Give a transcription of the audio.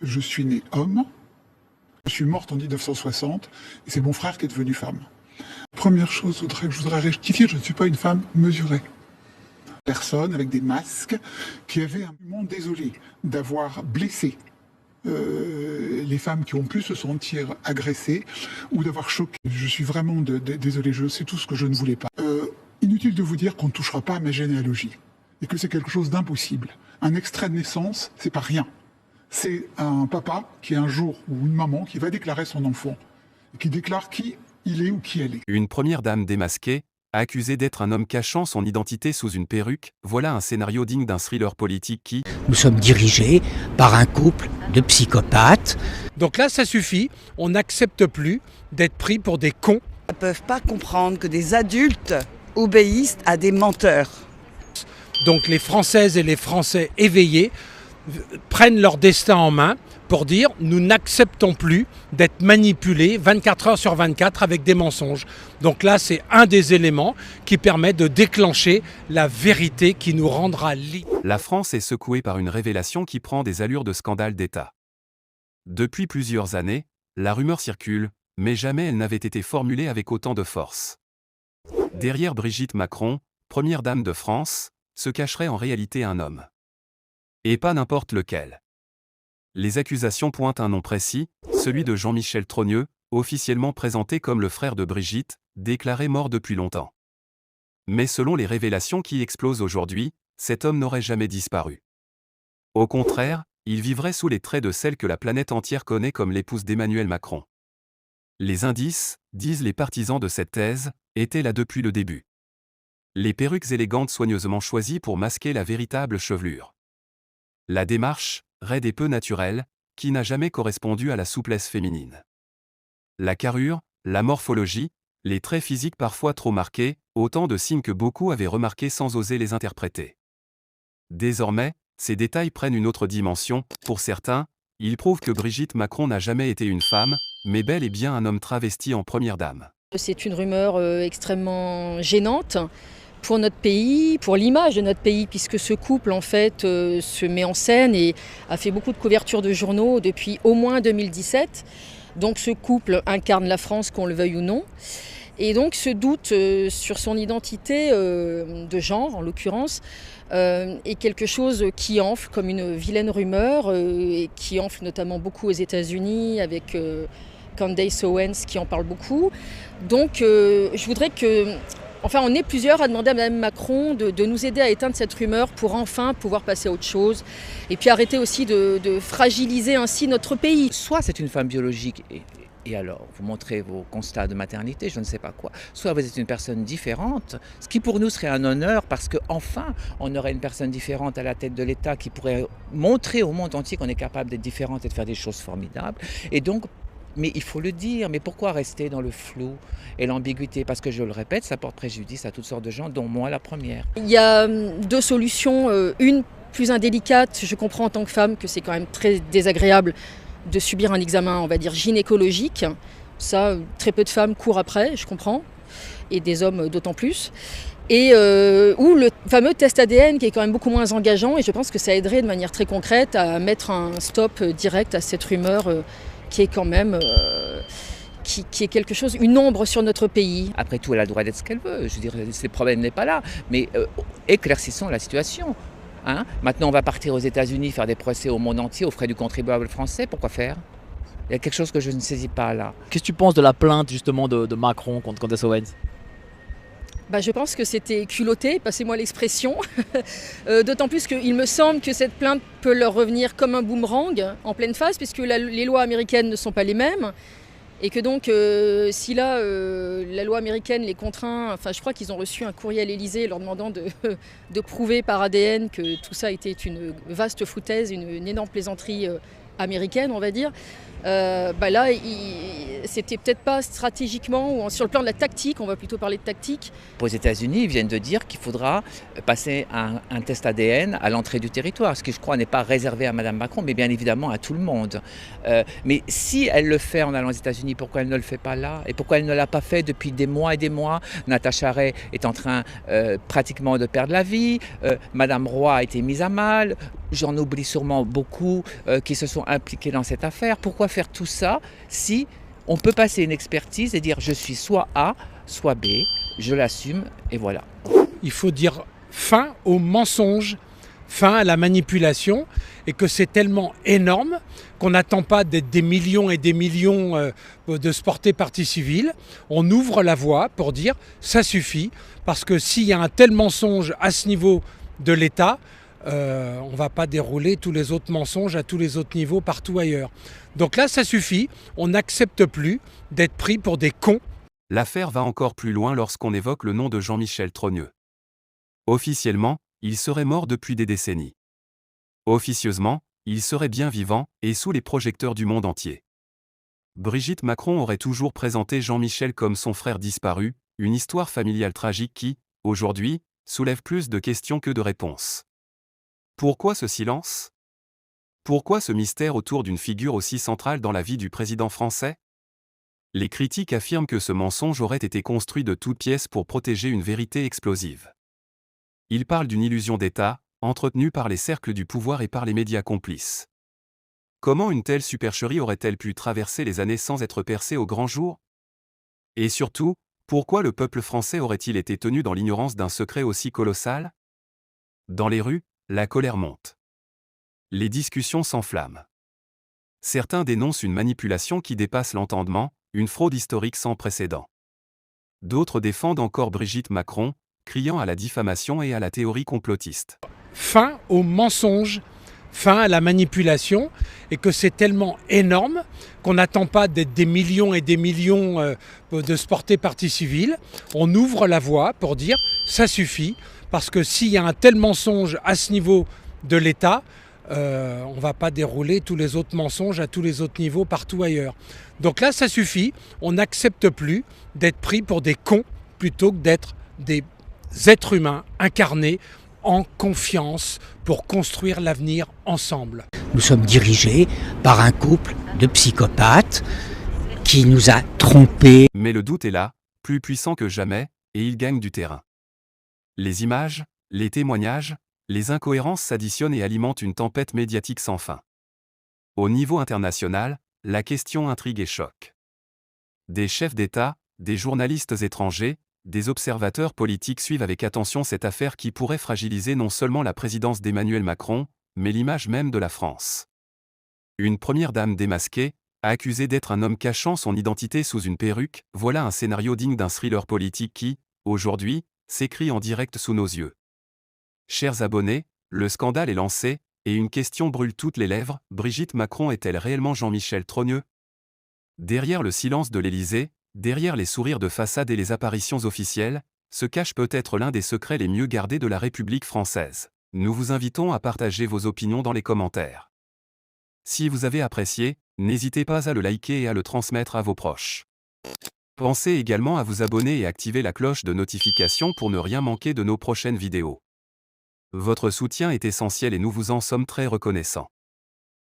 Je suis né homme, je suis morte en 1960 et c'est mon frère qui est devenu femme. Première chose que je voudrais rectifier, je ne suis pas une femme mesurée. Personne avec des masques qui avaient un monde désolé d'avoir blessé les femmes qui ont pu se sentir agressées ou d'avoir choqué. Je suis vraiment désolé, c'est tout ce que je ne voulais pas. Inutile de vous dire qu'on ne touchera pas à ma généalogie et que c'est quelque chose d'impossible. Un extrait de naissance, c'est pas rien. C'est un papa qui un jour, ou une maman, qui va déclarer son enfant, et qui déclare qui il est ou qui elle est. Une première dame démasquée, accusée d'être un homme cachant son identité sous une perruque, voilà un scénario digne d'un thriller politique qui... Nous sommes dirigés par un couple de psychopathes. Donc là, ça suffit, on n'accepte plus d'être pris pour des cons. Ils ne peuvent pas comprendre que des adultes obéissent à des menteurs. Donc les Françaises et les Français éveillés prennent leur destin en main pour dire nous n'acceptons plus d'être manipulés 24 heures sur 24 avec des mensonges. Donc là, c'est un des éléments qui permet de déclencher la vérité qui nous rendra libres. La France est secouée par une révélation qui prend des allures de scandale d'État. Depuis plusieurs années, la rumeur circule, mais jamais elle n'avait été formulée avec autant de force. Derrière Brigitte Macron, première dame de France, se cacherait en réalité un homme. Et pas n'importe lequel. Les accusations pointent un nom précis, celui de Jean-Michel Trogneux, officiellement présenté comme le frère de Brigitte, déclaré mort depuis longtemps. Mais selon les révélations qui explosent aujourd'hui, cet homme n'aurait jamais disparu. Au contraire, il vivrait sous les traits de celle que la planète entière connaît comme l'épouse d'Emmanuel Macron. Les indices, disent les partisans de cette thèse, étaient là depuis le début. Les perruques élégantes soigneusement choisies pour masquer la véritable chevelure. La démarche, raide et peu naturelle, qui n'a jamais correspondu à la souplesse féminine. La carrure, la morphologie, les traits physiques parfois trop marqués, autant de signes que beaucoup avaient remarqués sans oser les interpréter. Désormais, ces détails prennent une autre dimension. Pour certains, ils prouvent que Brigitte Macron n'a jamais été une femme, mais bel et bien un homme travesti en première dame. C'est une rumeur extrêmement gênante pour notre pays, pour l'image de notre pays, puisque ce couple en fait se met en scène et a fait beaucoup de couvertures de journaux depuis au moins 2017. Donc ce couple incarne la France, qu'on le veuille ou non. Et donc ce doute sur son identité de genre, en l'occurrence, est quelque chose qui enfle comme une vilaine rumeur, et qui enfle notamment beaucoup aux États-Unis avec Candace Owens qui en parle beaucoup. Donc je voudrais que... Enfin, on est plusieurs à demander à Mme Macron de nous aider à éteindre cette rumeur pour enfin pouvoir passer à autre chose. Et puis arrêter aussi de fragiliser ainsi notre pays. Soit c'est une femme biologique et alors vous montrez vos constats de maternité, je ne sais pas quoi. Soit vous êtes une personne différente, ce qui pour nous serait un honneur parce qu'enfin on aurait une personne différente à la tête de l'État qui pourrait montrer au monde entier qu'on est capable d'être différente et de faire des choses formidables. Et donc, mais il faut le dire, mais pourquoi rester dans le flou et l'ambiguïté? Parce que je le répète, ça porte préjudice à toutes sortes de gens, dont moi la première. Il y a deux solutions. Une plus indélicate, je comprends en tant que femme que c'est quand même très désagréable de subir un examen, on va dire, gynécologique. Ça, très peu de femmes courent après, je comprends, et des hommes d'autant plus. Et ou le fameux test ADN qui est quand même beaucoup moins engageant, et je pense que ça aiderait de manière très concrète à mettre un stop direct à cette rumeur qui est quand même qui est quelque chose, une ombre sur notre pays. Après tout, elle a le droit d'être ce qu'elle veut. Je veux dire, le problème n'est pas là. Mais éclaircissons la situation. Hein? Maintenant, on va partir aux États-Unis faire des procès au monde entier aux frais du contribuable français. Pourquoi faire? Il y a quelque chose que je ne saisis pas là. Qu'est-ce que tu penses de la plainte justement de Macron contre Candace Owens? Je pense que c'était culotté, passez-moi l'expression. D'autant plus qu'il me semble que cette plainte peut leur revenir comme un boomerang en pleine face, puisque les lois américaines ne sont pas les mêmes. Et que donc, si là, la loi américaine les contraint, enfin je crois qu'ils ont reçu un courrier à l'Élysée leur demandant de prouver par ADN que tout ça était une vaste foutaise, une énorme plaisanterie américaine, on va dire. Là, c'était peut-être pas stratégiquement ou sur le plan de la tactique, on va plutôt parler de tactique. Aux États-Unis, ils viennent de dire qu'il faudra passer un test ADN à l'entrée du territoire, ce qui je crois n'est pas réservé à Mme Macron, mais bien évidemment à tout le monde. Mais si elle le fait en allant aux États-Unis, pourquoi elle ne le fait pas là? Et pourquoi elle ne l'a pas fait depuis des mois et des mois? Natacha Ray est en train pratiquement de perdre la vie, Mme Roy a été mise à mal, j'en oublie sûrement beaucoup qui se sont impliqués dans cette affaire. Pourquoi faire tout ça si on peut passer une expertise et dire je suis soit A, soit B, je l'assume et voilà. Il faut dire fin aux mensonges, fin à la manipulation, et que c'est tellement énorme qu'on n'attend pas d'être des millions et des millions de se porter partie civile. On ouvre la voie pour dire ça suffit, parce que s'il y a un tel mensonge à ce niveau de l'État, on ne va pas dérouler tous les autres mensonges à tous les autres niveaux partout ailleurs. Donc là, ça suffit, on n'accepte plus d'être pris pour des cons. L'affaire va encore plus loin lorsqu'on évoque le nom de Jean-Michel Trogneux. Officiellement, il serait mort depuis des décennies. Officieusement, il serait bien vivant et sous les projecteurs du monde entier. Brigitte Macron aurait toujours présenté Jean-Michel comme son frère disparu, une histoire familiale tragique qui, aujourd'hui, soulève plus de questions que de réponses. Pourquoi ce silence ? Pourquoi ce mystère autour d'une figure aussi centrale dans la vie du président français ? Les critiques affirment que ce mensonge aurait été construit de toutes pièces pour protéger une vérité explosive. Ils parlent d'une illusion d'État, entretenue par les cercles du pouvoir et par les médias complices. Comment une telle supercherie aurait-elle pu traverser les années sans être percée au grand jour ? Et surtout, pourquoi le peuple français aurait-il été tenu dans l'ignorance d'un secret aussi colossal ? Dans les rues, la colère monte. Les discussions s'enflamment. Certains dénoncent une manipulation qui dépasse l'entendement, une fraude historique sans précédent. D'autres défendent encore Brigitte Macron, criant à la diffamation et à la théorie complotiste. Fin aux mensonges, fin à la manipulation, et que c'est tellement énorme qu'on n'attend pas d'être des millions et des millions de se porter partie civile. On ouvre la voie pour dire ça suffit, parce que s'il y a un tel mensonge à ce niveau de l'État, on ne va pas dérouler tous les autres mensonges à tous les autres niveaux partout ailleurs. Donc là, ça suffit, on n'accepte plus d'être pris pour des cons plutôt que d'être des êtres humains incarnés en confiance pour construire l'avenir ensemble. Nous sommes dirigés par un couple de psychopathes qui nous a trompés. Mais le doute est là, plus puissant que jamais, et il gagne du terrain. Les images, les témoignages, les incohérences s'additionnent et alimentent une tempête médiatique sans fin. Au niveau international, la question intrigue et choque. Des chefs d'État, des journalistes étrangers, des observateurs politiques suivent avec attention cette affaire qui pourrait fragiliser non seulement la présidence d'Emmanuel Macron, mais l'image même de la France. Une première dame démasquée, accusée d'être un homme cachant son identité sous une perruque, voilà un scénario digne d'un thriller politique qui, aujourd'hui, s'écrit en direct sous nos yeux. Chers abonnés, le scandale est lancé, et une question brûle toutes les lèvres, Brigitte Macron est-elle réellement Jean-Michel Trogneux ? Derrière le silence de l'Élysée, derrière les sourires de façade et les apparitions officielles, se cache peut-être l'un des secrets les mieux gardés de la République française. Nous vous invitons à partager vos opinions dans les commentaires. Si vous avez apprécié, n'hésitez pas à le liker et à le transmettre à vos proches. Pensez également à vous abonner et activer la cloche de notification pour ne rien manquer de nos prochaines vidéos. Votre soutien est essentiel et nous vous en sommes très reconnaissants.